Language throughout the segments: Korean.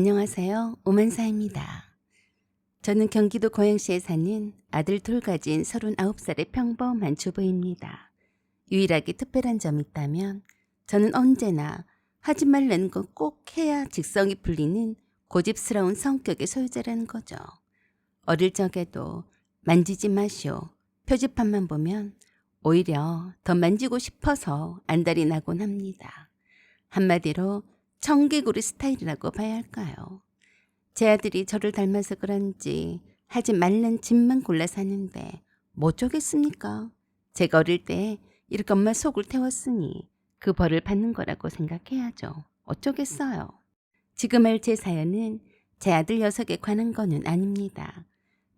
안녕하세요. 오만사입니다. 저는 경기도 고양시에 사는 아들 둘 가진 39살의 평범한 주부입니다. 유일하게 특별한 점이 있다면 저는 언제나 하지 말라는 건 꼭 해야 직성이 풀리는 고집스러운 성격의 소유자라는 거죠. 어릴 적에도 만지지 마시오 표지판만 보면 오히려 더 만지고 싶어서 안달이 나곤 합니다. 한마디로 청개구리 스타일이라고 봐야 할까요? 제 아들이 저를 닮아서 그런지 하지 말란 집만 골라 사는데 뭐 어쩌겠습니까? 제가 어릴 때 이렇게 엄마 속을 태웠으니 그 벌을 받는 거라고 생각해야죠. 어쩌겠어요. 지금 할 제 사연은 제 아들 녀석에 관한 거는 아닙니다.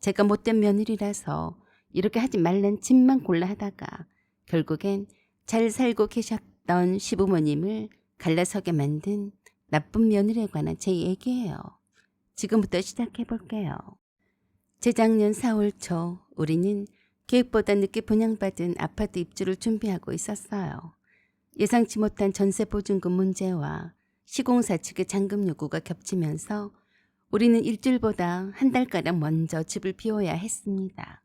제가 못된 며느리라서 이렇게 하지 말란 집만 골라 하다가 결국엔 잘 살고 계셨던 시부모님을 갈라서게 만든 나쁜 며느리에 관한 제 얘기예요. 지금부터 시작해 볼게요. 재작년 4월 초 우리는 계획보다 늦게 분양받은 아파트 입주를 준비하고 있었어요. 예상치 못한 전세 보증금 문제와 시공사 측의 잔금 요구가 겹치면서 우리는 일주일보다 한 달가량 먼저 집을 비워야 했습니다.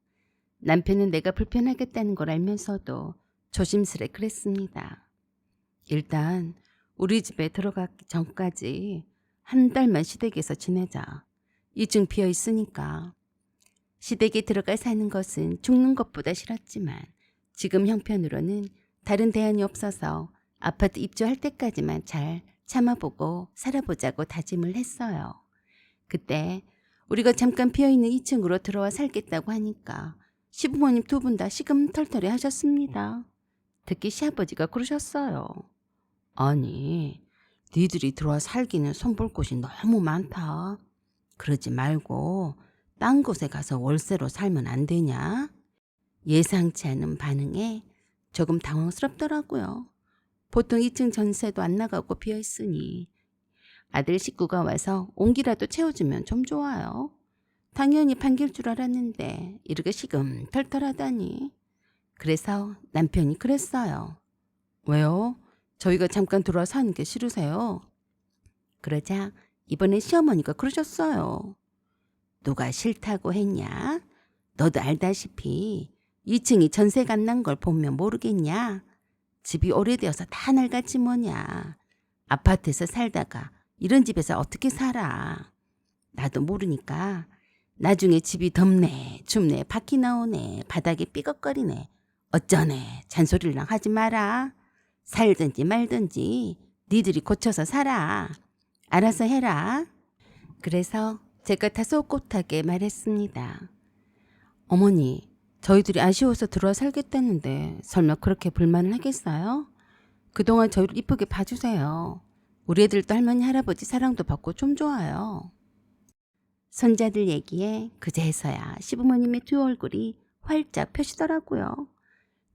남편은 내가 불편하겠다는 걸 알면서도 조심스레 그랬습니다. 일단 우리 집에 들어가기 전까지 한 달만 시댁에서 지내자. 2층 비어 있으니까. 시댁에 들어가 사는 것은 죽는 것보다 싫었지만 지금 형편으로는 다른 대안이 없어서 아파트 입주할 때까지만 잘 참아보고 살아보자고 다짐을 했어요. 그때 우리가 잠깐 비어있는 2층으로 들어와 살겠다고 하니까 시부모님 두 분 다 시금털털해 하셨습니다. 특히 시아버지가 그러셨어요. 아니, 니들이 들어와 살기는 손볼 곳이 너무 많다. 그러지 말고 딴 곳에 가서 월세로 살면 안 되냐? 예상치 않은 반응에 조금 당황스럽더라고요. 보통 2층 전세도 안 나가고 비어있으니 아들 식구가 와서 온기라도 채워주면 좀 좋아요. 당연히 반길 줄 알았는데 이렇게 시금털털하다니. 그래서 남편이 그랬어요. 왜요? 저희가 잠깐 들어와 사는 게 싫으세요? 그러자 이번엔 시어머니가 그러셨어요. 누가 싫다고 했냐? 너도 알다시피 2층이 전세가 안 난 걸 보면 모르겠냐? 집이 오래되어서 다 낡았지 뭐냐. 아파트에서 살다가 이런 집에서 어떻게 살아. 나도 모르니까 나중에 집이 덥네 춥네 바퀴 나오네 바닥에 삐걱거리네 어쩌네 잔소리랑 하지 마라. 살든지 말든지 니들이 고쳐서 살아. 알아서 해라. 그래서 제가 다소곳하게 말했습니다. 어머니, 저희들이 아쉬워서 들어와 살겠다는데 설마 그렇게 불만을 하겠어요? 그동안 저희를 이쁘게 봐주세요. 우리 애들도 할머니 할아버지 사랑도 받고 좀 좋아요. 손자들 얘기에 그제서야 시부모님의 두 얼굴이 활짝 펴시더라고요.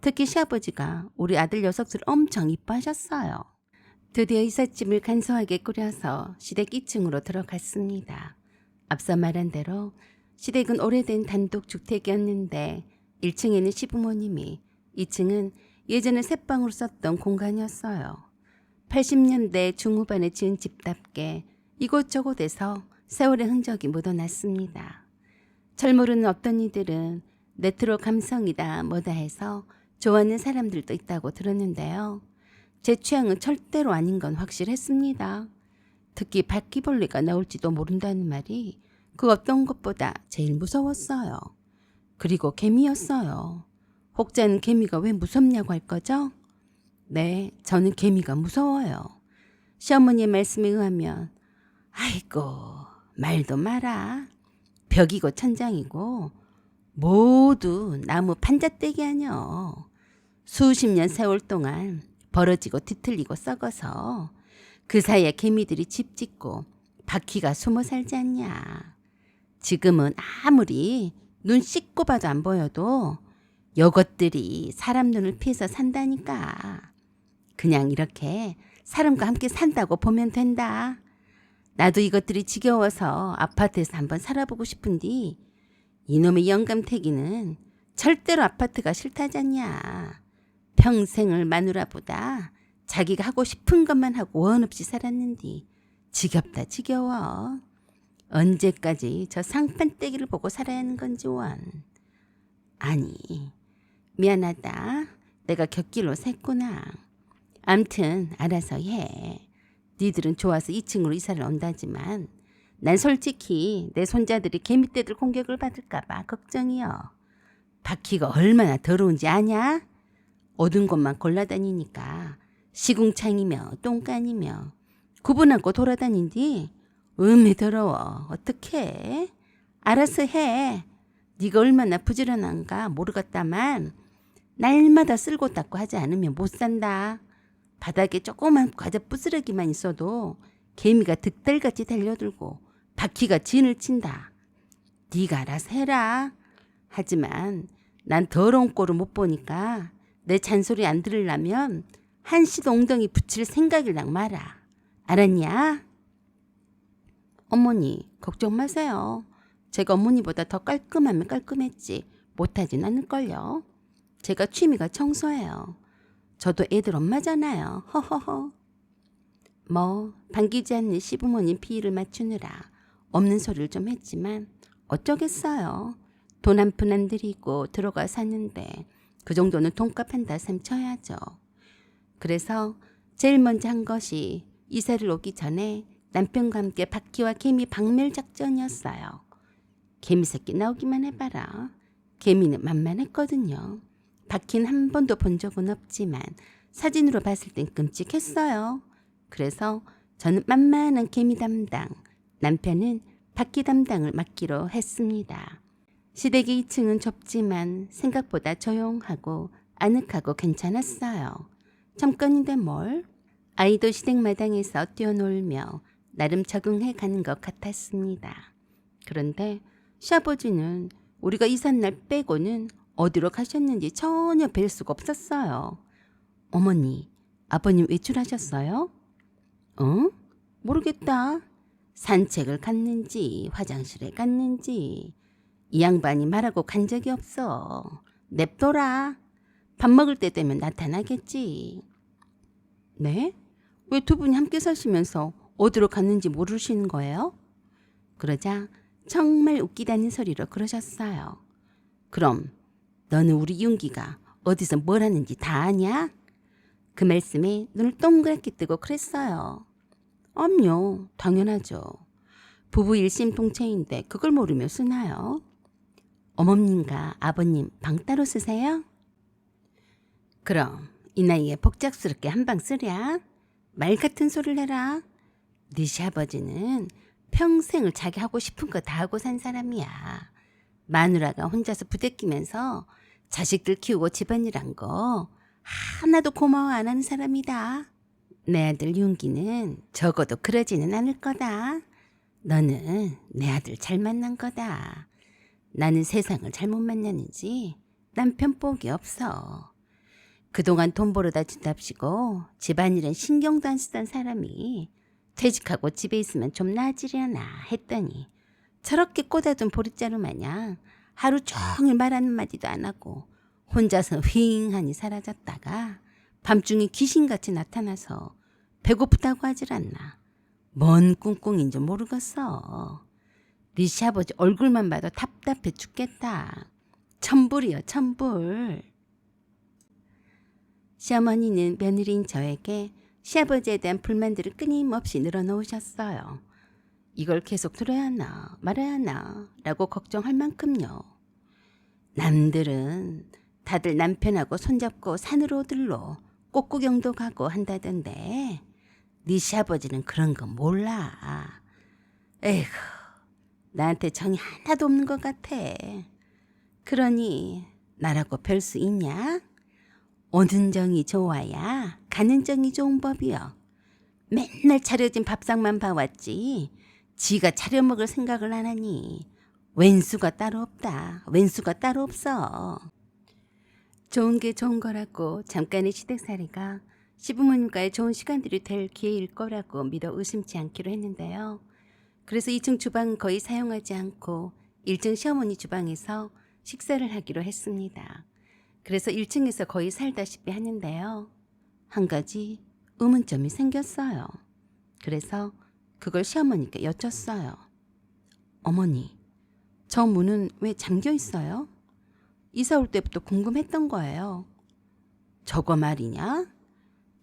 특히 시아버지가 우리 아들 녀석들을 엄청 이뻐하셨어요. 드디어 이삿짐을 간소하게 꾸려서 시댁 2층으로 들어갔습니다. 앞서 말한 대로 시댁은 오래된 단독주택이었는데 1층에는 시부모님이, 2층은 예전에 새방으로 썼던 공간이었어요. 80년대 중후반에 지은 집답게 이곳저곳에서 세월의 흔적이 묻어났습니다. 철모르는 어떤 이들은 레트로 감성이다 뭐다 해서 좋아하는 사람들도 있다고 들었는데요. 제 취향은 절대로 아닌 건 확실했습니다. 특히 바퀴벌레가 나올지도 모른다는 말이 그 어떤 것보다 제일 무서웠어요. 그리고 개미였어요. 혹자는 개미가 왜 무섭냐고 할 거죠? 네, 저는 개미가 무서워요. 시어머니의 말씀에 의하면 아이고 말도 마라. 벽이고 천장이고 모두 나무 판자떼기 아뇨. 수십 년 세월 동안 벌어지고 뒤틀리고 썩어서 그 사이에 개미들이 집 짓고 바퀴가 숨어 살지 않냐. 지금은 아무리 눈 씻고 봐도 안 보여도 요것들이 사람 눈을 피해서 산다니까. 그냥 이렇게 사람과 함께 산다고 보면 된다. 나도 이것들이 지겨워서 아파트에서 한번 살아보고 싶은디 이놈의 영감태기는 절대로 아파트가 싫다잖냐. 평생을 마누라보다 자기가 하고 싶은 것만 하고 원 없이 살았는디 지겹다 지겨워. 언제까지 저 상판떼기를 보고 살아야 하는 건지 원. 아니, 미안하다. 내가 곁길로 샜구나. 암튼 알아서 해. 니들은 좋아서 2층으로 이사를 온다지만 난 솔직히 내 손자들이 개미떼들 공격을 받을까봐 걱정이여. 바퀴가 얼마나 더러운지 아냐? 어두운 곳만 골라다니니까 시궁창이며 똥간이며 구분하고 돌아다닌디 음에 더러워. 어떡해? 알아서 해. 네가 얼마나 부지런한가 모르겠다만 날마다 쓸고 닦고 하지 않으면 못 산다. 바닥에 조그만 과자 부스러기만 있어도 개미가 득달같이 달려들고 바퀴가 진을 친다. 네가 알아서 해라. 하지만 난 더러운 꼴을 못 보니까 내 잔소리 안 들으려면 한시도 엉덩이 붙일 생각이랑 마라. 알았냐? 어머니, 걱정 마세요. 제가 어머니보다 더 깔끔하면 깔끔했지 못하진 않을걸요. 제가 취미가 청소예요. 저도 애들 엄마잖아요. 허허허. 뭐 반기지 않는 시부모님 피의를 맞추느라 없는 소리를 좀 했지만 어쩌겠어요. 돈 한 푼 안 들이고 들어가 샀는데 그 정도는 돈값 한다 셈 쳐야죠. 그래서 제일 먼저 한 것이 이사를 오기 전에 남편과 함께 바퀴와 개미 박멸 작전이었어요. 개미 새끼 나오기만 해봐라. 개미는 만만했거든요. 바퀴는 한 번도 본 적은 없지만 사진으로 봤을 땐 끔찍했어요. 그래서 저는 만만한 개미 담당, 남편은 바퀴 담당을 맡기로 했습니다. 시댁의 2층은 좁지만 생각보다 조용하고 아늑하고 괜찮았어요. 잠깐인데 뭘? 아이도 시댁 마당에서 뛰어놀며 나름 적응해 가는 것 같았습니다. 그런데 시아버지는 우리가 이삿 날 빼고는 어디로 가셨는지 전혀 뵐 수가 없었어요. 어머니, 아버님 외출하셨어요? 모르겠다. 산책을 갔는지 화장실에 갔는지 이 양반이 말하고 간 적이 없어. 냅둬라. 밥 먹을 때 되면 나타나겠지. 네? 왜 두 분이 함께 사시면서 어디로 갔는지 모르시는 거예요? 그러자 정말 웃기다는 소리로 그러셨어요. 그럼 너는 우리 윤기가 어디서 뭘 하는지 다 아냐? 그 말씀에 눈을 동그랗게 뜨고 그랬어요. 엄요, 당연하죠. 부부 일심동체인데 그걸 모르며 쓰나요? 어머님과 아버님 방 따로 쓰세요? 그럼 이 나이에 복잡스럽게 한 방 쓰랴? 말 같은 소리를 해라. 네 시아버지는 평생을 자기 하고 싶은 거 다 하고 산 사람이야. 마누라가 혼자서 부대끼면서 자식들 키우고 집안일한 거 하나도 고마워 안 하는 사람이다. 내 아들 윤기는 적어도 그러지는 않을 거다. 너는 내 아들 잘 만난 거다. 나는 세상을 잘못 만났는지 남편 복이 없어. 그동안 돈 벌어다 준답시고 집안일은 신경도 안 쓰던 사람이 퇴직하고 집에 있으면 좀 나아지려나 했더니 저렇게 꽂아둔 보릿자루 마냥 하루 종일 말 한마디도 안 하고 혼자서 휑하니 사라졌다가 밤중에 귀신같이 나타나서 배고프다고 하질 않나. 뭔 꿍꿍인지 모르겠어. 네 시아버지 얼굴만 봐도 답답해 죽겠다. 천불이여 천불. 시어머니는 며느리인 저에게 시아버지에 대한 불만들을 끊임없이 늘어놓으셨어요. 이걸 계속 들어야 하나 말아야 하나 라고 걱정할 만큼요. 남들은 다들 남편하고 손잡고 산으로 들러 꽃구경도 가고 한다던데 네 시아버지는 그런 거 몰라. 에이구, 나한테 정이 하나도 없는 것 같아. 그러니 나라고 별 수 있냐? 오는 정이 좋아야 가는 정이 좋은 법이여. 맨날 차려진 밥상만 봐왔지 지가 차려 먹을 생각을 안 하니 왼수가 따로 없다. 왼수가 따로 없어. 좋은 게 좋은 거라고 잠깐의 시댁살이가 시부모님과의 좋은 시간들이 될 기회일 거라고 믿어 의심치 않기로 했는데요. 그래서 2층 주방 거의 사용하지 않고 1층 시어머니 주방에서 식사를 하기로 했습니다. 그래서 1층에서 거의 살다시피 하는데요. 한 가지 의문점이 생겼어요. 그래서 그걸 시어머니께 여쭸어요. 어머니, 저 문은 왜 잠겨 있어요? 이사 올 때부터 궁금했던 거예요. 저거 말이냐?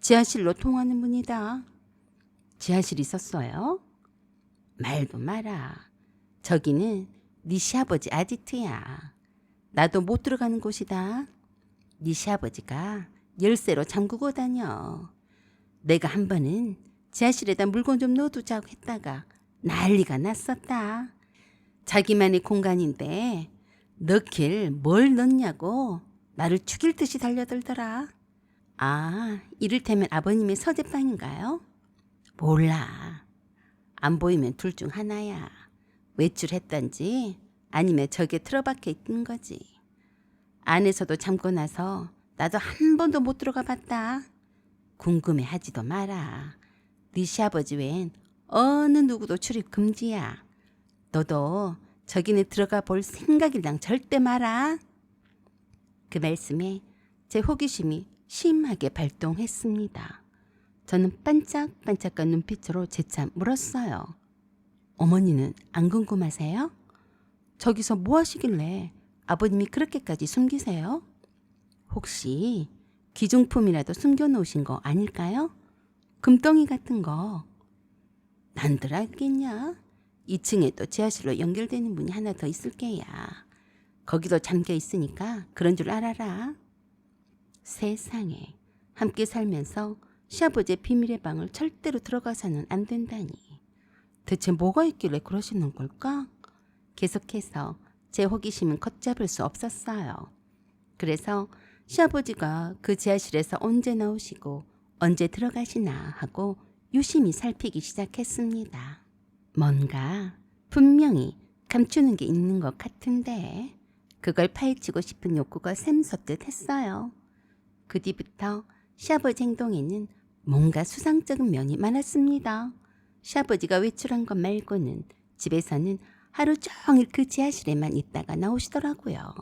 지하실로 통하는 문이다. 지하실 있었어요? 말도 마라. 저기는 네 시아버지 아지트야. 나도 못 들어가는 곳이다. 네 시아버지가 열쇠로 잠그고 다녀. 내가 한 번은 지하실에다 물건 좀 넣어두자고 했다가 난리가 났었다. 자기만의 공간인데 넣길 뭘 넣냐고 나를 죽일 듯이 달려들더라. 아, 이를테면 아버님의 서재방인가요? 몰라. 안 보이면 둘 중 하나야. 외출했던지 아니면 저게 틀어박혀 있는 거지. 안에서도 잠고 나서 나도 한 번도 못 들어가 봤다. 궁금해하지도 마라. 네 시아버지 외엔 어느 누구도 출입 금지야. 너도 저기는 들어가 볼 생각이랑 절대 마라. 그 말씀에 제 호기심이 심하게 발동했습니다. 저는 반짝반짝한 눈빛으로 재차 물었어요. 어머니는 안 궁금하세요? 저기서 뭐 하시길래 아버님이 그렇게까지 숨기세요? 혹시 귀중품이라도 숨겨놓으신 거 아닐까요? 금덩이 같은 거. 난들 알겠냐? 2층에 또 지하실로 연결되는 문이 하나 더 있을 게야. 거기도 잠겨 있으니까 그런 줄 알아라. 세상에, 함께 살면서 시아버지의 비밀의 방을 절대로 들어가서는 안 된다니. 대체 뭐가 있길래 그러시는 걸까? 계속해서 제 호기심은 걷잡을 수 없었어요. 그래서 시아버지가 그 지하실에서 언제 나오시고 언제 들어가시나 하고 유심히 살피기 시작했습니다. 뭔가 분명히 감추는 게 있는 것 같은데 그걸 파헤치고 싶은 욕구가 샘솟듯 했어요. 그 뒤부터 시아버지 행동에는 뭔가 수상쩍은 면이 많았습니다. 시아버지가 외출한 것 말고는 집에서는 하루 종일 그 지하실에만 있다가 나오시더라고요.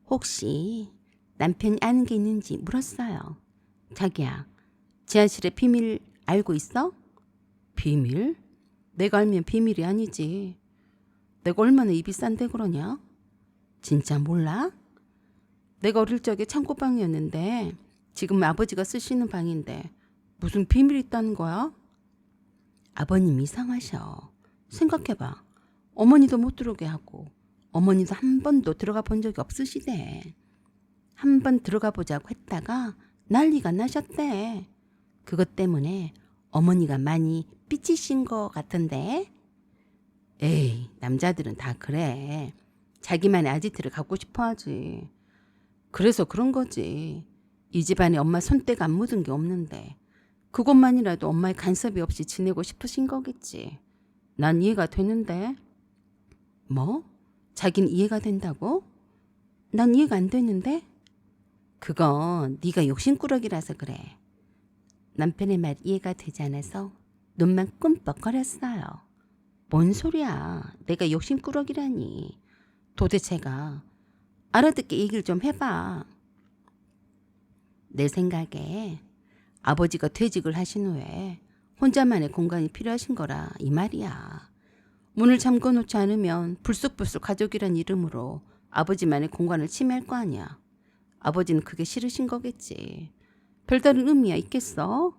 혹시 남편이 아는 게 있는지 물었어요. 자기야, 지하실의 비밀 알고 있어? 비밀? 내가 알면 비밀이 아니지. 내가 얼마나 입이 싼데 그러냐? 진짜 몰라? 내가 어릴 적에 창고방이었는데 지금 아버지가 쓰시는 방인데 무슨 비밀이 있다는 거야? 아버님 이상하셔. 생각해봐. 어머니도 못 들어오게 하고 어머니도 한 번도 들어가 본 적이 없으시대. 한 번 들어가 보자고 했다가 난리가 나셨대. 그것 때문에 어머니가 많이 삐치신 것 같은데. 에이, 남자들은 다 그래. 자기만의 아지트를 갖고 싶어 하지. 그래서 그런 거지. 이 집안에 엄마 손때가 안 묻은 게 없는데 그것만이라도 엄마의 간섭이 없이 지내고 싶으신 거겠지. 난 이해가 되는데. 뭐? 자긴 이해가 된다고? 난 이해가 안 되는데? 그건 네가 욕심꾸러기라서 그래. 남편의 말 이해가 되지 않아서 눈만 꿈뻑거렸어요. 뭔 소리야. 내가 욕심꾸러기라니. 도대체가 알아듣게 얘기를 좀 해봐. 내 생각에 아버지가 퇴직을 하신 후에 혼자만의 공간이 필요하신 거라 이 말이야. 문을 잠궈놓지 않으면 불쑥불쑥 가족이란 이름으로 아버지만의 공간을 침해할 거 아니야. 아버지는 그게 싫으신 거겠지. 별다른 의미야 있겠어?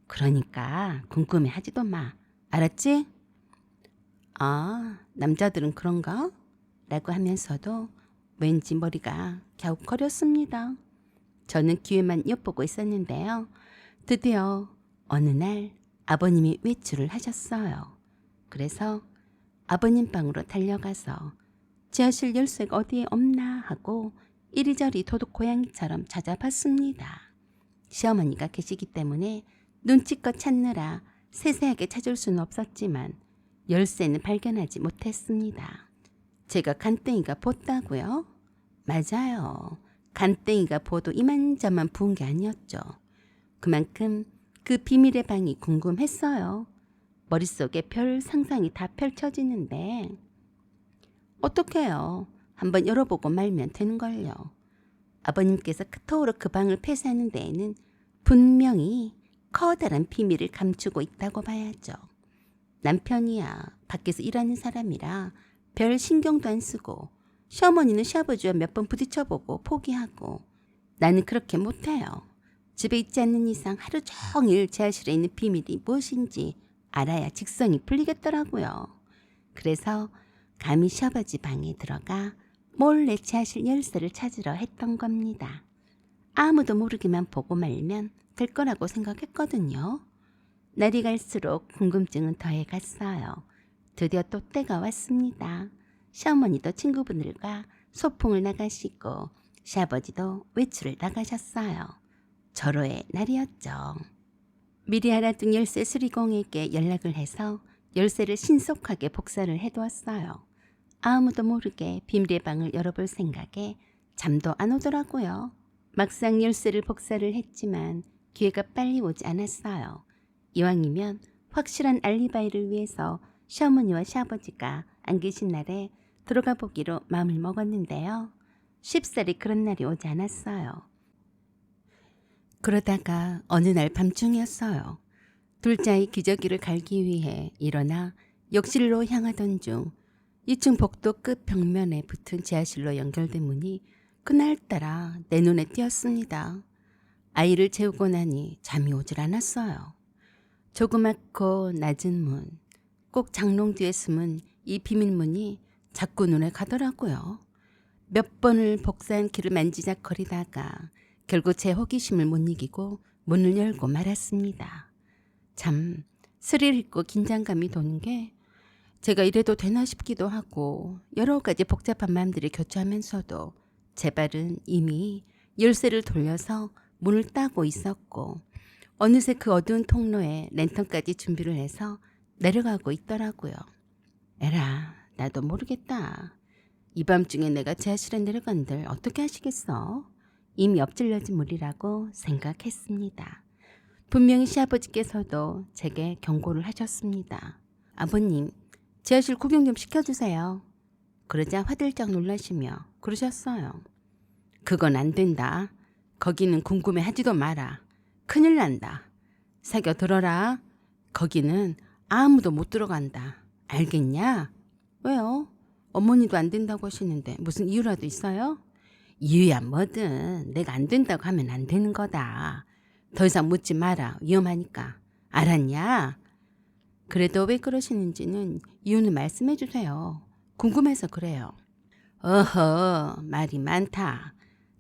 그러니까 궁금해하지도 마. 알았지? 아, 남자들은 그런가? 라고 하면서도 왠지 머리가 갸웃거렸습니다. 저는 기회만 엿보고 있었는데요. 드디어 어느 날 아버님이 외출을 하셨어요. 그래서 아버님 방으로 달려가서 지하실 열쇠가 어디에 없나 하고 이리저리 도둑 고양이처럼 찾아봤습니다. 시어머니가 계시기 때문에 눈치껏 찾느라 세세하게 찾을 수는 없었지만 열쇠는 발견하지 못했습니다. 제가 간땡이가 보다고요? 맞아요. 간땡이가 보도 이만저만 부은 게 아니었죠. 그만큼 그 비밀의 방이 궁금했어요. 머릿속에 별 상상이 다 펼쳐지는데 어떡해요. 한번 열어보고 말면 되는걸요. 아버님께서 그토록 그 방을 폐쇄하는 데에는 분명히 커다란 비밀을 감추고 있다고 봐야죠. 남편이야 밖에서 일하는 사람이라 별 신경도 안 쓰고 시어머니는 시아버지와 몇 번 부딪혀보고 포기하고 나는 그렇게 못해요. 집에 있지 않는 이상 하루 종일 지하실에 있는 비밀이 무엇인지 알아야 직성이 풀리겠더라고요. 그래서 감히 시아버지 방에 들어가 몰래 지하실 열쇠를 찾으러 했던 겁니다. 아무도 모르기만 보고 말면 될 거라고 생각했거든요. 날이 갈수록 궁금증은 더해갔어요. 드디어 또 때가 왔습니다. 시어머니도 친구분들과 소풍을 나가시고 시아버지도 외출을 나가셨어요. 절호의 날이었죠. 미리 알아둔 열쇠 수리공에게 연락을 해서 열쇠를 신속하게 복사를 해두었어요. 아무도 모르게 비밀의 방을 열어볼 생각에 잠도 안 오더라고요. 막상 열쇠를 복사를 했지만 기회가 빨리 오지 않았어요. 이왕이면 확실한 알리바이를 위해서 시어머니와 시아버지가 안 계신 날에 들어가 보기로 마음을 먹었는데요. 쉽사리 그런 날이 오지 않았어요. 그러다가 어느 날 밤중이었어요. 둘째 아이 기저귀를 갈기 위해 일어나 욕실로 향하던 중 2층 복도 끝 벽면에 붙은 지하실로 연결된 문이 그날따라 내 눈에 띄었습니다. 아이를 재우고 나니 잠이 오질 않았어요. 조그맣고 낮은 문, 꼭 장롱 뒤에 숨은 이 비밀문이 자꾸 눈에 가더라고요. 몇 번을 복사한 키를 만지작거리다가 결국 제 호기심을 못 이기고 문을 열고 말았습니다. 참 스릴 있고 긴장감이 도는 게 제가 이래도 되나 싶기도 하고 여러 가지 복잡한 마음들이 교차하면서도 제 발은 이미 열쇠를 돌려서 문을 따고 있었고 어느새 그 어두운 통로에 랜턴까지 준비를 해서 내려가고 있더라고요. 에라, 나도 모르겠다. 이 밤중에 내가 지하실에 내려간들 어떻게 하시겠어? 이미 엎질러진 물이라고 생각했습니다. 분명히 시아버지께서도 제게 경고를 하셨습니다. 아버님, 지하실 구경 좀 시켜주세요. 그러자 화들짝 놀라시며 그러셨어요. 그건 안 된다. 거기는 궁금해하지도 마라. 큰일 난다. 새겨 들어라. 거기는 아무도 못 들어간다. 알겠냐? 왜요? 어머니도 안 된다고 하시는데 무슨 이유라도 있어요? 이유야 뭐든 내가 안 된다고 하면 안 되는 거다. 더 이상 묻지 마라. 위험하니까. 알았냐? 그래도 왜 그러시는지는 이유는 말씀해 주세요. 궁금해서 그래요. 어허, 말이 많다.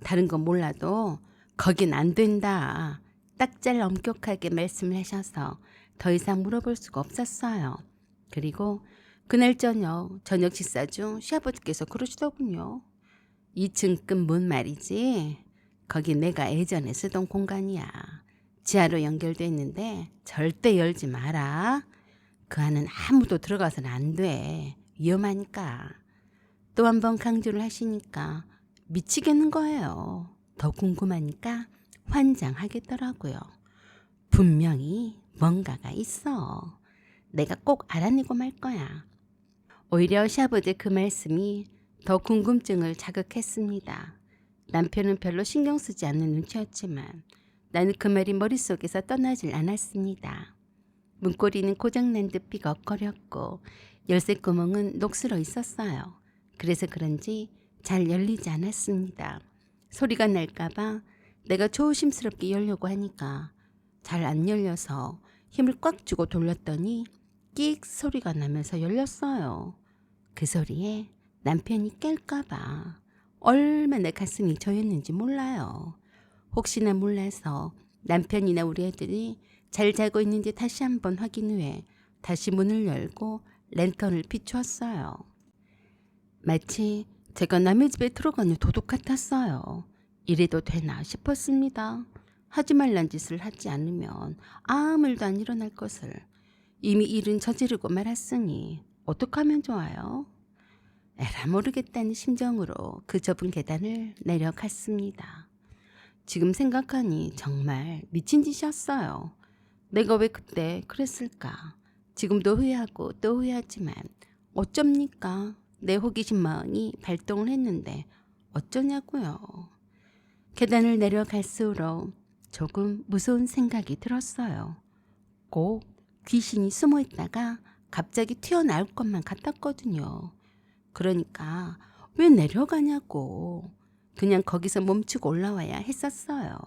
다른 건 몰라도 거긴 안 된다. 딱잘 엄격하게 말씀을 하셔서 더 이상 물어볼 수가 없었어요. 그리고 그날 저녁 식사 중 시아버지께서 그러시더군요. 2층 끝 문 말이지. 거기 내가 예전에 쓰던 공간이야. 지하로 연결돼 있는데 절대 열지 마라. 그 안은 아무도 들어가서는 안 돼. 위험하니까. 또 한 번 강조를 하시니까 미치겠는 거예요. 더 궁금하니까 환장하겠더라고요. 분명히 뭔가가 있어. 내가 꼭 알아내고 말 거야. 오히려 시아버지의 그 말씀이 더 궁금증을 자극했습니다. 남편은 별로 신경 쓰지 않는 눈치였지만 나는 그 말이 머릿속에서 떠나질 않았습니다. 문고리는 고장난 듯 삐걱거렸고 열쇠구멍은 녹슬어 있었어요. 그래서 그런지 잘 열리지 않았습니다. 소리가 날까봐 내가 조심스럽게 열려고 하니까 잘 안 열려서 힘을 꽉 주고 돌렸더니 끽 소리가 나면서 열렸어요. 그 소리에 남편이 깰까봐 얼마나 가슴이 저였는지 몰라요. 혹시나 몰라서 남편이나 우리 애들이 잘 자고 있는지 다시 한번 확인 후에 다시 문을 열고 랜턴을 비추었어요. 마치 제가 남의 집에 들어가는 도둑 같았어요. 이래도 되나 싶었습니다. 하지 말란 짓을 하지 않으면 아무 일도 안 일어날 것을 이미 일은 저지르고 말았으니 어떡하면 좋아요? 에라 모르겠다는 심정으로 그 좁은 계단을 내려갔습니다. 지금 생각하니 정말 미친 짓이었어요. 내가 왜 그때 그랬을까? 지금도 후회하고 또 후회하지만 어쩝니까? 내 호기심 마음이 발동을 했는데 어쩌냐고요. 계단을 내려갈수록 조금 무서운 생각이 들었어요. 꼭 귀신이 숨어 있다가 갑자기 튀어나올 것만 같았거든요. 그러니까 왜 내려가냐고. 그냥 거기서 멈추고 올라와야 했었어요.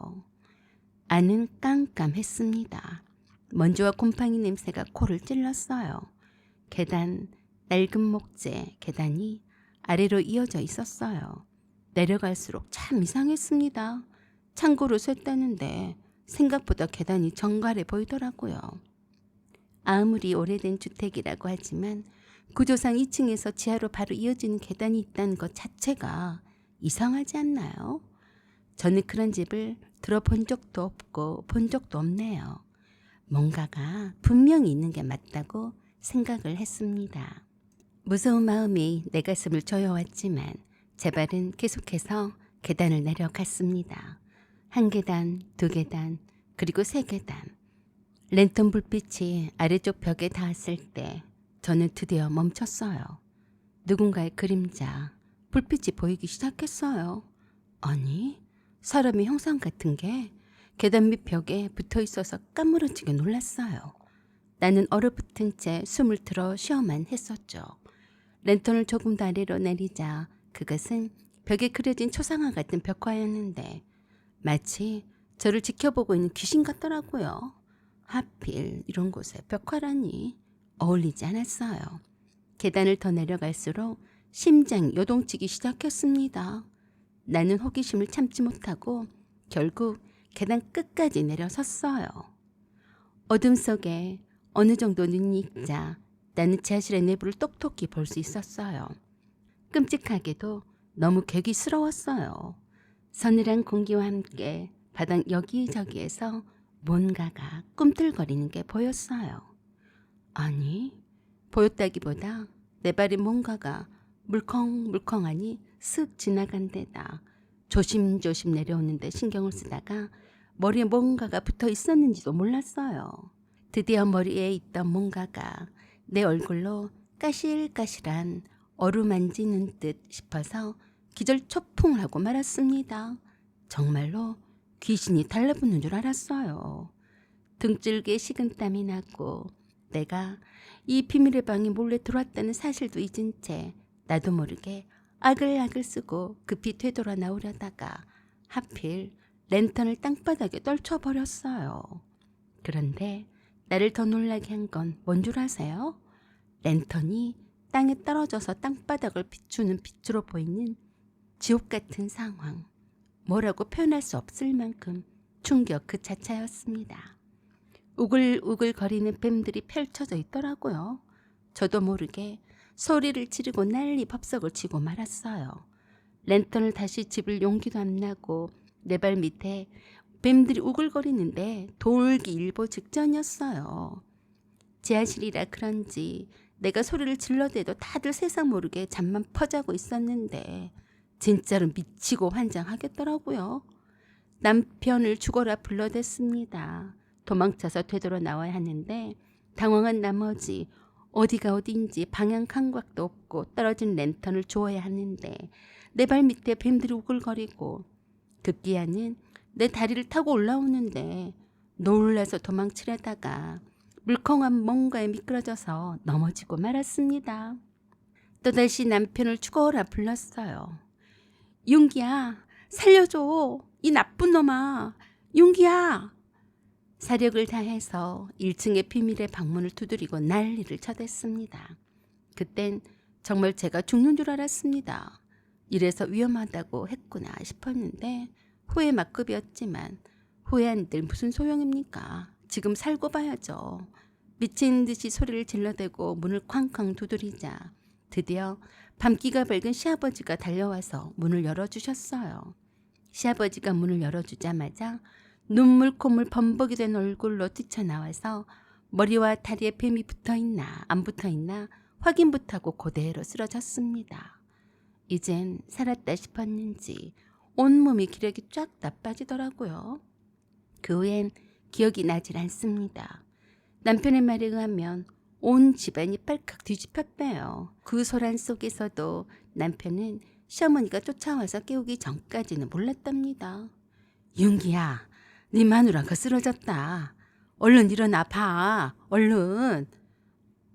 안은 깜깜했습니다. 먼지와 곰팡이 냄새가 코를 찔렀어요. 계단, 낡은 목재 계단이 아래로 이어져 있었어요. 내려갈수록 참 이상했습니다. 창고로 쇳다는데 생각보다 계단이 정갈해 보이더라고요. 아무리 오래된 주택이라고 하지만 구조상 2층에서 지하로 바로 이어지는 계단이 있다는 것 자체가 이상하지 않나요? 저는 그런 집을 들어본 적도 없고 본 적도 없네요. 뭔가가 분명히 있는 게 맞다고 생각을 했습니다. 무서운 마음이 내 가슴을 조여왔지만 제 발은 계속해서 계단을 내려갔습니다. 1계단, 2계단, 그리고 3계단. 랜턴 불빛이 아래쪽 벽에 닿았을 때 저는 드디어 멈췄어요. 누군가의 그림자, 불빛이 보이기 시작했어요. 아니, 사람의 형상 같은 게 계단 밑 벽에 붙어 있어서 까무러지게 놀랐어요. 나는 얼어붙은 채 숨을 들어 쉬어만 했었죠. 랜턴을 조금 더 아래로 내리자 그것은 벽에 그려진 초상화 같은 벽화였는데 마치 저를 지켜보고 있는 귀신 같더라고요. 하필 이런 곳에 벽화라니 어울리지 않았어요. 계단을 더 내려갈수록 심장이 요동치기 시작했습니다. 나는 호기심을 참지 못하고 결국 계단 끝까지 내려섰어요. 어둠 속에 어느 정도 눈이 익자 나는 지하실의 내부를 똑똑히 볼 수 있었어요. 끔찍하게도 너무 괴기스러웠어요. 서늘한 공기와 함께 바닥 여기저기에서 뭔가가 꿈틀거리는 게 보였어요. 아니, 보였다기보다 내 발에 뭔가가 물컹물컹하니 슥 지나간 데다 조심조심 내려오는데 신경을 쓰다가 머리에 뭔가가 붙어 있었는지도 몰랐어요. 드디어 머리에 있던 뭔가가 내 얼굴로 까실까실한 어루만지는 듯 싶어서 기절초풍을 하고 말았습니다. 정말로 귀신이 달라붙는 줄 알았어요. 등줄기에 식은땀이 나고 내가 이 비밀의 방에 몰래 들어왔다는 사실도 잊은 채 나도 모르게 아글아글 쓰고 급히 되돌아 나오려다가 하필 랜턴을 땅바닥에 떨쳐버렸어요. 그런데 나를 더 놀라게 한 건 뭔 줄 아세요? 랜턴이 땅에 떨어져서 땅바닥을 비추는 빛으로 보이는 지옥 같은 상황. 뭐라고 표현할 수 없을 만큼 충격 그 자체였습니다. 우글우글 거리는 뱀들이 펼쳐져 있더라고요. 저도 모르게 소리를 지르고 난리 법석을 치고 말았어요. 랜턴을 다시 집을 용기도 안 나고 내 발 밑에 뱀들이 우글거리는데 돌기 일보 직전이었어요. 지하실이라 그런지 내가 소리를 질러대도 다들 세상 모르게 잠만 퍼자고 있었는데 진짜로 미치고 환장하겠더라고요. 남편을 죽어라 불러댔습니다. 도망쳐서 되돌아 나와야 하는데 당황한 나머지 어디가 어디인지 방향 감각도 없고 떨어진 랜턴을 주워야 하는데 내 발 밑에 뱀들이 우글거리고 급기야는 내 다리를 타고 올라오는데 놀라서 도망치려다가 물컹한 뭔가에 미끄러져서 넘어지고 말았습니다. 또다시 남편을 죽어라 불렀어요. 윤기야, 살려줘. 이 나쁜 놈아. 윤기야. 사력을 다해서 1층의 비밀의 방문을 두드리고 난리를 쳐댔습니다. 그땐 정말 제가 죽는 줄 알았습니다. 이래서 위험하다고 했구나 싶었는데 후회 막급이었지만 후회한들 무슨 소용입니까? 지금 살고 봐야죠. 미친 듯이 소리를 질러대고 문을 쾅쾅 두드리자 드디어 밤기가 밝은 시아버지가 달려와서 문을 열어주셨어요. 시아버지가 문을 열어주자마자 눈물 콧물 범벅이 된 얼굴로 뛰쳐나와서 머리와 다리에 뱀이 붙어있나 안 붙어있나 확인부터 하고 그대로 쓰러졌습니다. 이젠 살았다 싶었는지 온몸이 기력이 쫙 다 빠지더라고요. 그 후엔 기억이 나질 않습니다. 남편의 말에 의하면 온 집안이 빨칵 뒤집혔대요. 그 소란 속에서도 남편은 시어머니가 쫓아와서 깨우기 전까지는 몰랐답니다. 윤기야, 네 마누라가 쓰러졌다. 얼른 일어나 봐. 얼른.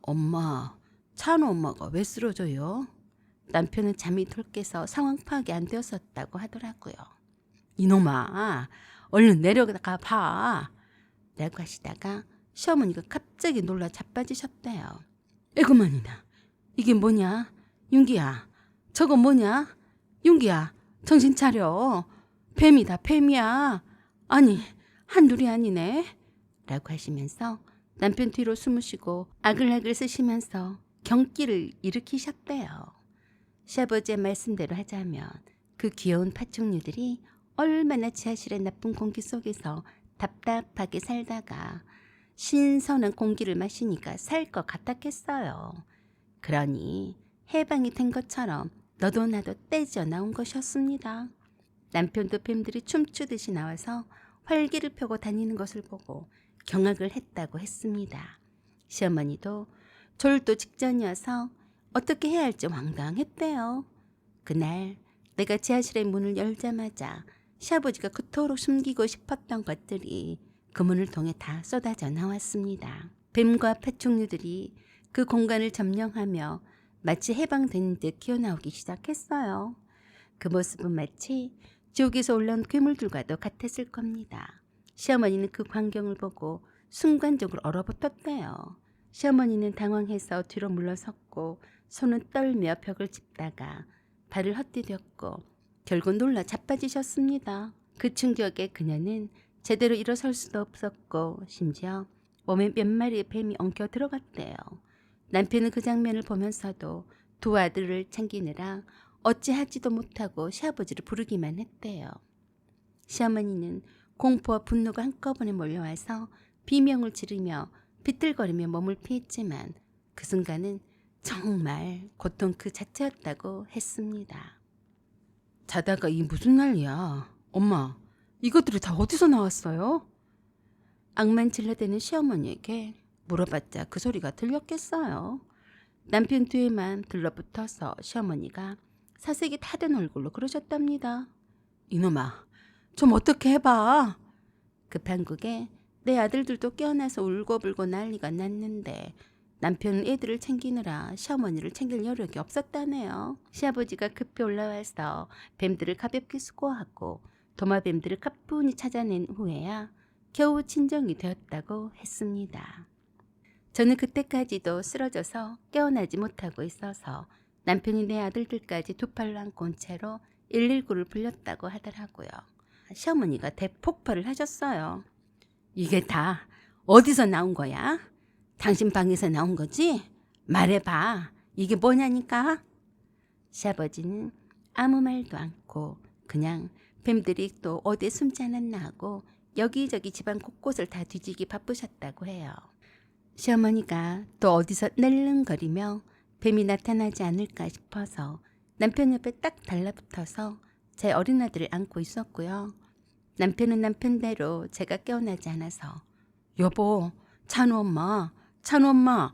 엄마, 찬우 엄마가 왜 쓰러져요? 남편은 잠이 덜 깨서 상황 파악이 안 되었었다고 하더라고요. 이놈아, 얼른 내려가 봐. 라고 하시다가 시어머니가 갑자기 놀라 자빠지셨대요. 에구만이나, 이게 뭐냐? 윤기야, 저거 뭐냐? 윤기야, 정신 차려. 뱀이다, 뱀이야. 아니, 한둘이 아니네. 라고 하시면서 남편 뒤로 숨으시고 아글아글 쓰시면서 경기를 일으키셨대요. 시아버지의 말씀대로 하자면 그 귀여운 파충류들이 얼마나 지하실의 나쁜 공기 속에서 답답하게 살다가 신선한 공기를 마시니까 살 것 같았겠어요. 그러니 해방이 된 것처럼 너도 나도 떼져 나온 것이었습니다. 남편도 뱀들이 춤추듯이 나와서 활기를 펴고 다니는 것을 보고 경악을 했다고 했습니다. 시어머니도 졸도 직전이어서 어떻게 해야 할지 황당했대요. 그날 내가 지하실의 문을 열자마자 시아버지가 그토록 숨기고 싶었던 것들이 그 문을 통해 다 쏟아져 나왔습니다. 뱀과 파충류들이 그 공간을 점령하며 마치 해방된 듯 기어나오기 시작했어요. 그 모습은 마치 지옥에서 올라온 괴물들과도 같았을 겁니다. 시어머니는 그 광경을 보고 순간적으로 얼어붙었대요. 시어머니는 당황해서 뒤로 물러섰고 손은 떨며 벽을 짚다가 발을 헛디뎠고 결국 놀라 자빠지셨습니다. 그 충격에 그녀는 제대로 일어설 수도 없었고 심지어 몸에 몇 마리의 뱀이 엉켜 들어갔대요. 남편은 그 장면을 보면서도 두 아들을 챙기느라 어찌하지도 못하고 시아버지를 부르기만 했대요. 시어머니는 공포와 분노가 한꺼번에 몰려와서 비명을 지르며 비틀거리며 몸을 피했지만 그 순간은 정말 고통 그 자체였다고 했습니다. 자다가 이 무슨 난리야? 엄마, 이것들이 다 어디서 나왔어요? 악만 질러대는 시어머니에게 물어봤자 그 소리가 들렸겠어요. 남편 뒤에만 들러붙어서 시어머니가 사색이 타된 얼굴로 그러셨답니다. 이놈아, 좀 어떻게 해봐. 급한국에 내 아들들도 깨어나서 울고불고 난리가 났는데 남편은 애들을 챙기느라 시어머니를 챙길 여력이 없었다네요. 시아버지가 급히 올라와서 뱀들을 가볍게 수거하고 도마뱀들을 가뿐히 찾아낸 후에야 겨우 진정이 되었다고 했습니다. 저는 그때까지도 쓰러져서 깨어나지 못하고 있어서 남편이 내 아들들까지 두 팔로 안고 온 채로 119를 불렀다고 하더라고요. 시어머니가 대폭발을 하셨어요. 이게 다 어디서 나온 거야? 당신 방에서 나온 거지? 말해봐. 이게 뭐냐니까? 시아버지는 아무 말도 않고 그냥 뱀들이 또 어디에 숨지 않았나 하고 여기저기 집안 곳곳을 다 뒤지기 바쁘셨다고 해요. 시어머니가 또 어디서 낼름거리며 뱀이 나타나지 않을까 싶어서 남편 옆에 딱 달라붙어서 제 어린 아들을 안고 있었고요. 남편은 남편대로 제가 깨어나지 않아서 여보, 찬우 엄마, 찬우 엄마.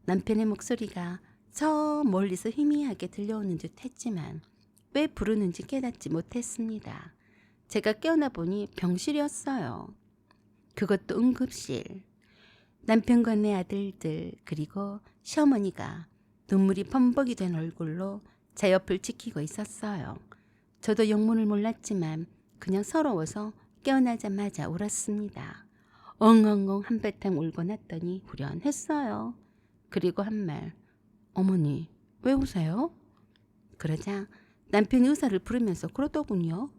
남편의 목소리가 저 멀리서 희미하게 들려오는 듯 했지만 왜 부르는지 깨닫지 못했습니다. 제가 깨어나 보니 병실이었어요. 그것도 응급실. 남편과 내 아들들 그리고 시어머니가 눈물이 범벅이 된 얼굴로 제 옆을 지키고 있었어요. 저도 영문을 몰랐지만 그냥 서러워서 깨어나자마자 울었습니다. 엉엉엉 한바탕 울고 났더니 후련했어요. 그리고 한 말, 어머니 왜 우세요? 그러자 남편이 의사를 부르면서 그러더군요.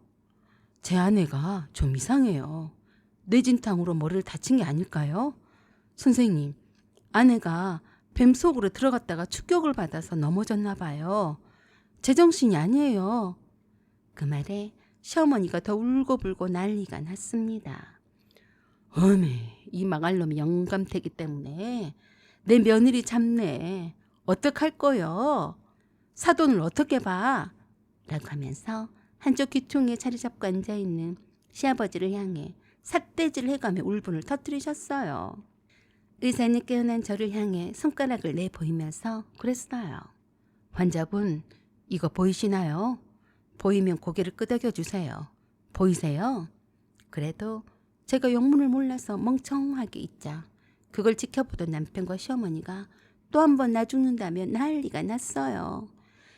제 아내가 좀 이상해요. 뇌진탕으로 머리를 다친 게 아닐까요? 선생님, 아내가 뱀 속으로 들어갔다가 충격을 받아서 넘어졌나 봐요. 제정신이 아니에요. 그 말에 시어머니가 더 울고불고 난리가 났습니다. 어메, 이 망할 놈이 영감태기 때문에 내 며느리 잡네. 어떡할 거요? 사돈을 어떻게 봐? 라고 하면서 한쪽 귀퉁이에 자리 잡고 앉아있는 시아버지를 향해 삿대질을 해가며 울분을 터뜨리셨어요. 의사는 깨어난 저를 향해 손가락을 내보이면서 그랬어요. 환자분, 이거 보이시나요? 보이면 고개를 끄덕여 주세요. 보이세요? 그래도 제가 영문을 몰라서 멍청하게 있자 그걸 지켜보던 남편과 시어머니가 또 한 번 나 죽는다며 난리가 났어요.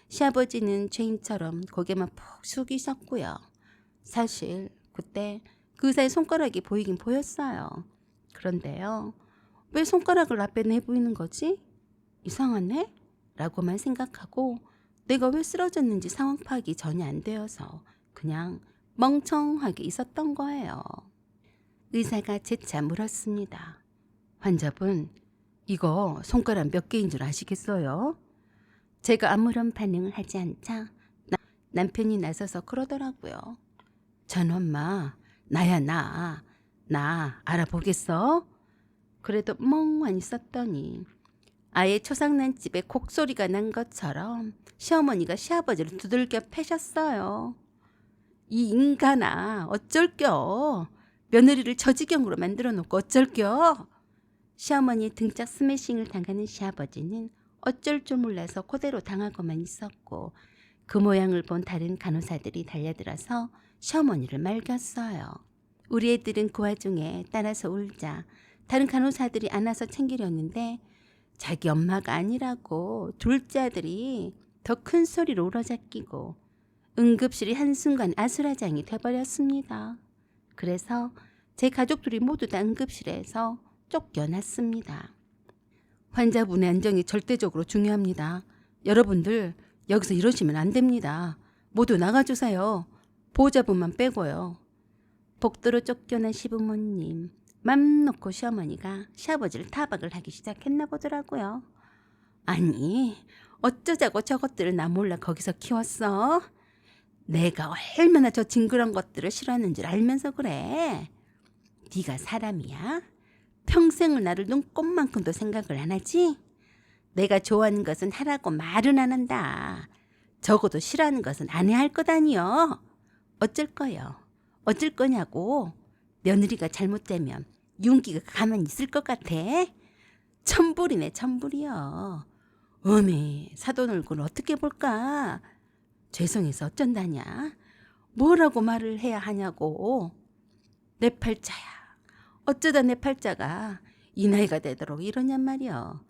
시아버지는 죄인처럼 고개만 푹 숙이셨고요. 사실 그때 그 의사의 손가락이 보이긴 보였어요. 그런데요. 왜 손가락을 앞에 내보이는 거지? 이상하네? 라고만 생각하고 내가 왜 쓰러졌는지 상황 파악이 전혀 안 되어서 그냥 멍청하게 있었던 거예요. 의사가 재차 물었습니다. 환자분, 이거 손가락 몇 개인 줄 아시겠어요? 제가 아무런 반응을 하지 않자 남편이 나서서 그러더라고요. 전엄마, 나야 나 알아보겠어? 그래도 멍만 있었더니 아예 초상난집에 곡소리가 난 것처럼 시어머니가 시아버지를 두들겨 패셨어요. 이 인간아, 어쩔겨? 며느리를 저 지경으로 만들어 놓고 어쩔겨? 시어머니의 등짝 스매싱을 당하는 시아버지는 어쩔 줄 몰라서 그대로 당하고만 있었고 그 모양을 본 다른 간호사들이 달려들어서 시어머니를 말겼어요. 우리 애들은 그 와중에 따라서 울자 다른 간호사들이 안아서 챙기려는데 자기 엄마가 아니라고 둘째 아들이 더 큰 소리로 울어잡히고 응급실이 한순간 아수라장이 돼버렸습니다. 그래서 제 가족들이 모두 다 응급실에서 쫓겨났습니다. 환자분의 안정이 절대적으로 중요합니다. 여러분들 여기서 이러시면 안 됩니다. 모두 나가주세요. 보호자분만 빼고요. 복도로 쫓겨난 시부모님, 맘 놓고 시어머니가 시아버지를 타박을 하기 시작했나 보더라고요. 아니, 어쩌자고 저것들을 나 몰라 거기서 키웠어? 내가 얼마나 저 징그러운 것들을 싫어하는 줄 알면서 그래. 네가 사람이야? 평생을 나를 눈꼽만큼도 생각을 안 하지? 내가 좋아하는 것은 하라고 말은 안 한다. 적어도 싫어하는 것은 안 해야 할 것 아니여. 어쩔 거요? 어쩔 거냐고. 며느리가 잘못되면 윤기가 가만히 있을 것 같아? 천불이네 천불이여. 어메 사돈 얼굴 어떻게 볼까? 죄송해서 어쩐다냐? 뭐라고 말을 해야 하냐고. 내 팔자야. 어쩌다 내 팔자가 이 나이가 되도록 이러냔 말이여.